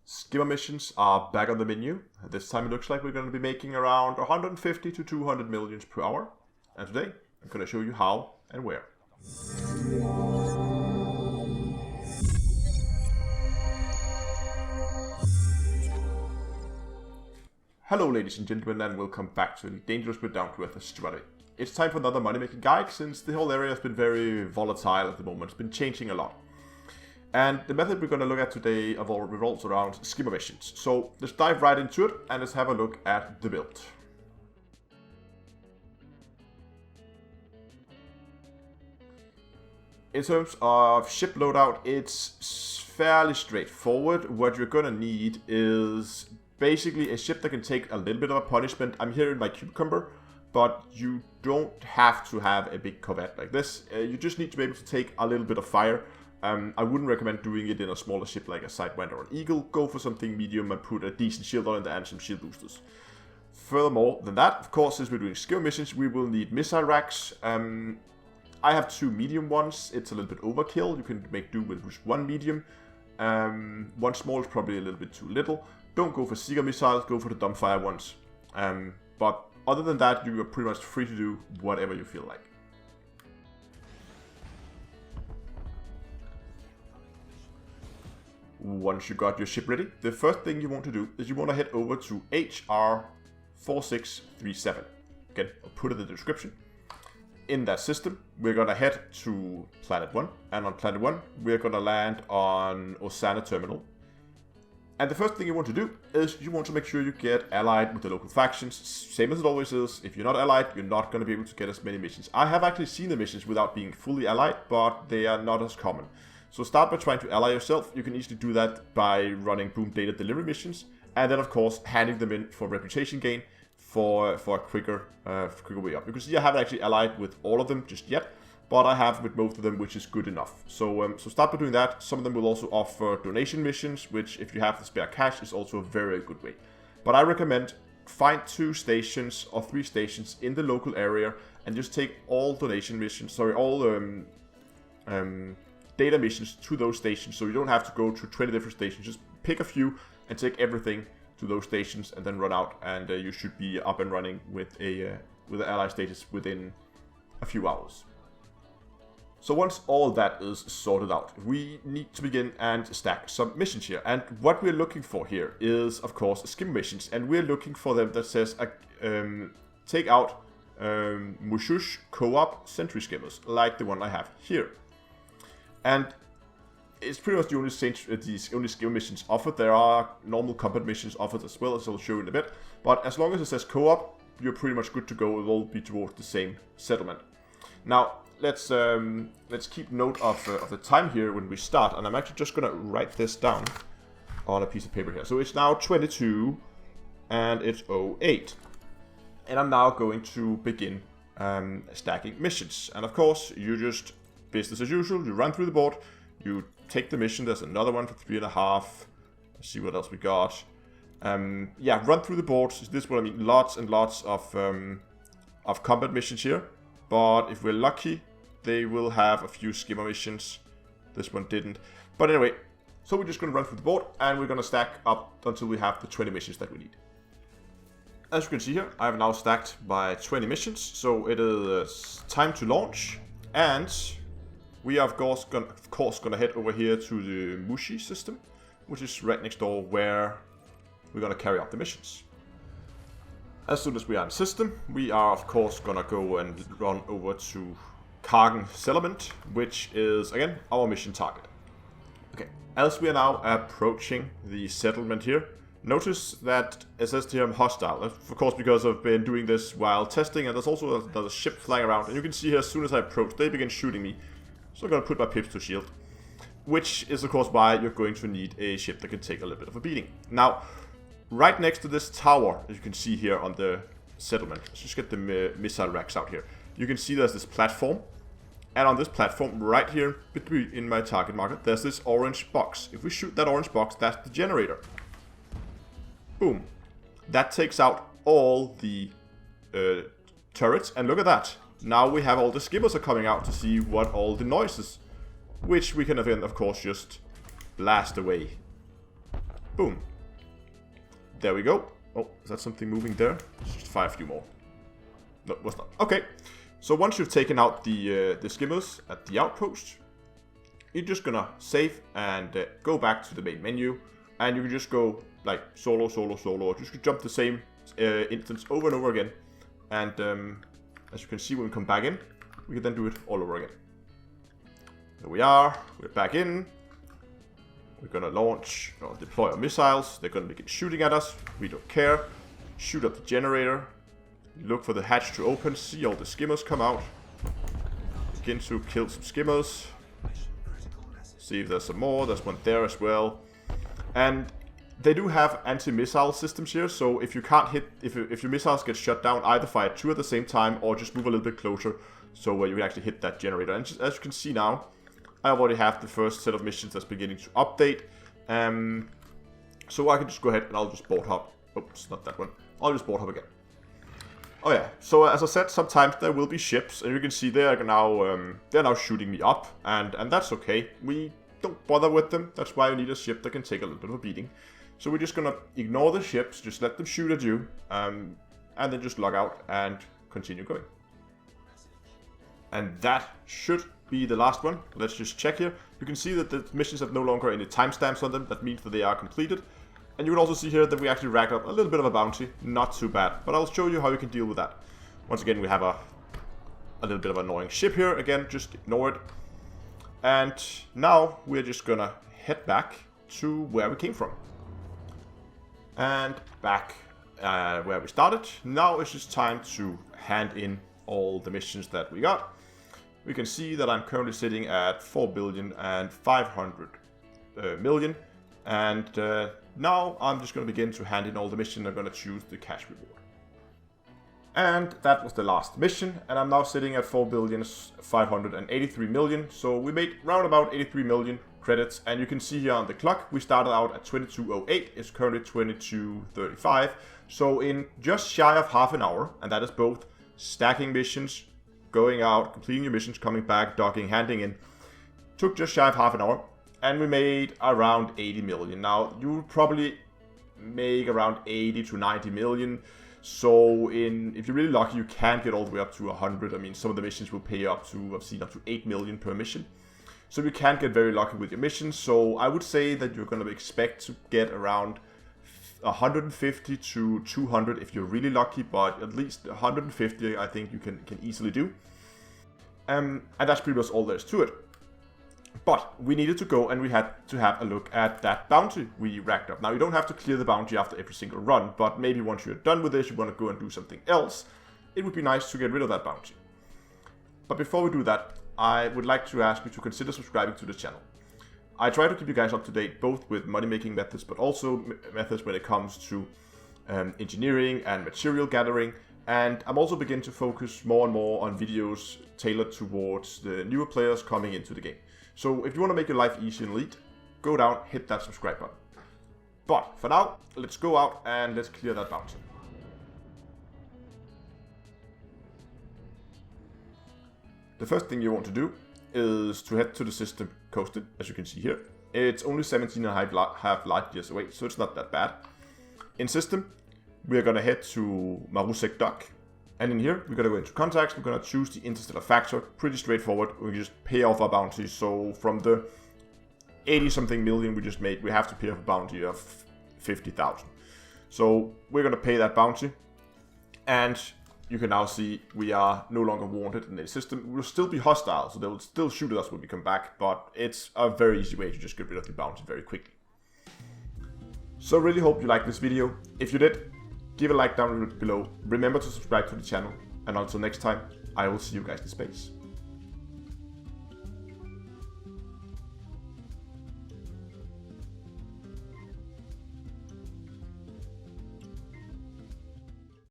Skimmer missions are back on the menu. This time it looks like we're going to be making around 150 to 200 millions per hour. And today I'm going to show you how and where. Hello ladies and gentlemen, and welcome back to the Dangerous but Down-to-Earth Astronomy. It's time for another money making guide, since the whole area has been very volatile at the moment. It's been changing a lot. And the method we're going to look at today revolves around skimmer missions. So let's dive right into it and let's have a look at the build. In terms of ship loadout, it's fairly straightforward. What you're going to need is basically a ship that can take a little bit of a punishment. I'm here in my cucumber, but you don't have to have a big corvette like this. You just need to be able to take a little bit of fire. I wouldn't recommend doing it in a smaller ship like a Sidewinder or an Eagle. Go for something medium and put a decent shield on it and some shield boosters. Furthermore than that, of course, since we're doing skill missions, we will need missile racks. I have two medium ones. It's a little bit overkill. You can make do with just one medium. One small is probably a little bit too little. Don't go for Seeker missiles, go for the dumbfire ones. But other than that, you are pretty much free to do whatever you feel like. Once you got your ship ready, the first thing you want to do is you want to head over to HR 4637. Again, I'll put it in the description. In that system, we're going to head to Planet 1, and on Planet 1, we're going to land on Ozanne Terminal. And the first thing you want to do is you want to make sure you get allied with the local factions, same as it always is. If you're not allied, you're not going to be able to get as many missions. I have actually seen the missions without being fully allied, but they are not as common. So start by trying to ally yourself. You can easily do that by running boom data delivery missions, and then of course handing them in for reputation gain for a quicker way up. You can see I haven't actually allied with all of them just yet, but I have with most of them, which is good enough. So start by doing that. Some of them will also offer donation missions, which if you have the spare cash is also a very good way. But I recommend find 2 stations or 3 stations in the local area and just take all donation missions, data missions to those stations, so you don't have to go to 20 different stations. Just pick a few and take everything to those stations and then run out, and you should be up and running with an ally status within a few hours. So once all that is sorted out, we need to begin and stack some missions here. And what we're looking for here is, of course, skim missions, and we're looking for them that says take out Mussche co-op sentry skimmers, like the one I have here. And it's pretty much the only skill missions offered. There are normal combat missions offered as well, as I'll show you in a bit. But as long as it says co-op, you're pretty much good to go. It will all be towards the same settlement. Now, let's keep note of the time here when we start. And I'm actually just going to write this down on a piece of paper here. So it's now 22 and it's 08. And I'm now going to begin stacking missions. And of course, you just business as usual, you run through the board, you take the mission. There's another one for 3.5. Let's see what else we got. Yeah, run through the board. This is what I mean. Lots and lots of combat missions here. But if we're lucky, they will have a few skimmer missions. This one didn't. But anyway, so we're just going to run through the board and we're going to stack up until we have the 20 missions that we need. As you can see here, I have now stacked by 20 missions. So it is time to launch. And we are of course going to head over here to the Mussche system, which is right next door where we're going to carry out the missions. As soon as we are in system, we are of course going to go and run over to Coastin settlement, which is again our mission target. Okay, as we are now approaching the settlement here, notice that it says here I'm hostile. Of course, because I've been doing this while testing, and there's also another ship flying around, and you can see here as soon as I approach, they begin shooting me. So I'm going to put my pips to shield, which is of course why you're going to need a ship that can take a little bit of a beating. Now, right next to this tower, as you can see here on the settlement, let's just get the missile racks out here. You can see there's this platform, and on this platform right here between in my target marker, there's this orange box. If we shoot that orange box, that's the generator. Boom. That takes out all the turrets, and look at that. Now we have all the skimmers are coming out to see what all the noises, which we can then of course just blast away. Boom. There we go. Oh, is that something moving there? Let's just fire a few more. No, it was not. Okay. So once you've taken out the skimmers at the outpost, you're just gonna save and go back to the main menu, and you can just go like solo, just jump the same instance over and over again, and as you can see when we come back in, we can then do it all over again. There we are, we're back in, we're gonna launch or deploy our missiles, they're gonna begin shooting at us, we don't care, shoot up the generator, look for the hatch to open, see all the skimmers come out, begin to kill some skimmers. See if there's some more. There's one there as well. And they do have anti-missile systems here, so if you can't hit, if your missiles get shut down, either fire 2 at the same time or just move a little bit closer so you can actually hit that generator. And as you can see now, I already have the first set of missions that's beginning to update. So I can just go ahead and I'll just board hop. Oops, not that one. I'll just board hop again. Oh yeah, so as I said, sometimes there will be ships, and you can see they're now shooting me up, and that's okay. We don't bother with them. That's why you need a ship that can take a little bit of a beating. So we're just gonna ignore the ships, just let them shoot at you, and then just log out and continue going. And that should be the last one. Let's just check here. You can see that the missions have no longer any timestamps on them. That means that they are completed. And you can also see here that we actually racked up a little bit of a bounty. Not too bad. But I'll show you how you can deal with that. Once again, we have a little bit of an annoying ship here. Again, just ignore it. And now we're just gonna head back to where we came from. And back where we started. Now it's just time to hand in all the missions that we got. We can see that I'm currently sitting at 4,500,000,000. And now I'm just going to begin to hand in all the missions. I'm going to choose the cash reward. And that was the last mission. And I'm now sitting at 4,583,000,000. So we made round about 83 million credits. And you can see here on the clock, we started out at 22:08. It's currently 22:35. So in just shy of half an hour, and that is both stacking missions, going out, completing your missions, coming back, docking, handing in, took just shy of half an hour. And we made around 80 million. Now, you would probably make around 80 to 90 million. So, if you're really lucky, you can get all the way up to 100. I mean, some of the missions will pay up to, I've seen up to 8 million per mission. So, you can get very lucky with your missions. So, I would say that you're going to expect to get around 150 to 200 if you're really lucky. But at least 150, I think you can easily do. And that's pretty much all there is to it. But we needed to go and we had to have a look at that bounty we racked up. Now, you don't have to clear the bounty after every single run, but maybe once you're done with this, you want to go and do something else, it would be nice to get rid of that bounty. But before we do that, I would like to ask you to consider subscribing to the channel. I try to keep you guys up to date, both with money-making methods, but also methods when it comes to engineering and material gathering. And I'm also beginning to focus more and more on videos tailored towards the newer players coming into the game. So if you want to make your life easy and elite, go down, hit that subscribe button. But for now, let's go out and let's clear that bounty. The first thing you want to do is to head to the system Coastin, as you can see here. It's only 17.5 light years away, so it's not that bad. In system, we're going to head to Marusek dock. And in here, we're going to go into contacts, we're going to choose the Interstellar Factor, pretty straightforward, we can just pay off our bounty. So from the 80-something million we just made, we have to pay off a bounty of 50,000. So we're going to pay that bounty, and you can now see we are no longer wanted in the system. We'll still be hostile, so they will still shoot at us when we come back, but it's a very easy way to just get rid of the bounty very quickly. So really hope you liked this video. If you did, give a like down below, remember to subscribe to the channel, and until next time, I will see you guys in space.